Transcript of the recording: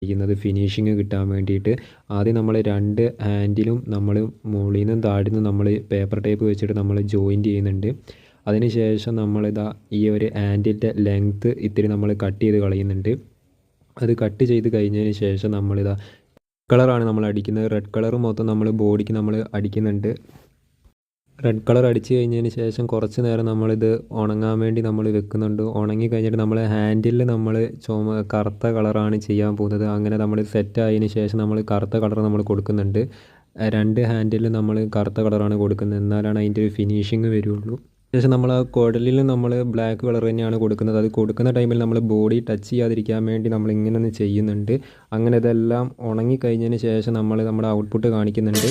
ചെയ്യുന്നത് ഫിനിഷിങ് കിട്ടാൻ വേണ്ടിയിട്ട്. ആദ്യം നമ്മൾ 2 ഹാൻഡിലും നമ്മൾ മുകളിൽ നിന്നും താഴെ നിന്നും നമ്മൾ പേപ്പർ ടേപ്പ് വെച്ചിട്ട് നമ്മൾ ജോയിൻറ്റ് ചെയ്യുന്നുണ്ട്. അതിന് ശേഷം നമ്മളിതാ ഈ ഒരു ഹാൻഡിൻ്റെ ലെങ്ത്ത് ഇത്തിരി നമ്മൾ കട്ട് ചെയ്ത് കളയുന്നുണ്ട്. അത് കട്ട് ചെയ്ത് കഴിഞ്ഞതിന് ശേഷം നമ്മളിതാ കളറാണ് നമ്മൾ അടിക്കുന്നത്. റെഡ് കളർ മൊത്തം നമ്മൾ ബോഡിക്ക് നമ്മൾ അടിക്കുന്നുണ്ട്. റെഡ് കളർ അടിച്ച് കഴിഞ്ഞതിന് ശേഷം കുറച്ച് നേരം നമ്മളിത് ഉണങ്ങാൻ വേണ്ടി നമ്മൾ വെക്കുന്നുണ്ട്. ഉണങ്ങി കഴിഞ്ഞിട്ട് നമ്മൾ ഹാൻഡിൽ നമ്മൾ കറുത്ത കളറാണ് ചെയ്യാൻ പോകുന്നത്. അങ്ങനെ നമ്മൾ സെറ്റ് ആയതിന് ശേഷം നമ്മൾ കറുത്ത കളർ നമ്മൾ കൊടുക്കുന്നുണ്ട്. 2 ഹാൻഡിൽ നമ്മൾ കറുത്ത കളറാണ് കൊടുക്കുന്നത്, എന്നാലാണ് അതിൻ്റെ ഒരു ഫിനിഷിങ് വരുള്ളൂ. ശേഷം നമ്മൾ ആ കുഴലിൽ നമ്മൾ ബ്ലാക്ക് കളർ തന്നെയാണ് കൊടുക്കുന്നത്. അത് കൊടുക്കുന്ന ടൈമിൽ നമ്മൾ ബോഡി ടച്ച് ചെയ്യാതിരിക്കാൻ വേണ്ടി നമ്മൾ ഇങ്ങനെ ഒന്ന് ചെയ്യുന്നുണ്ട്. അങ്ങനെ ഇതെല്ലാം ഉണങ്ങി കഴിഞ്ഞതിന് ശേഷം നമ്മൾ നമ്മുടെ ഔട്ട്പുട്ട് കാണിക്കുന്നുണ്ട്.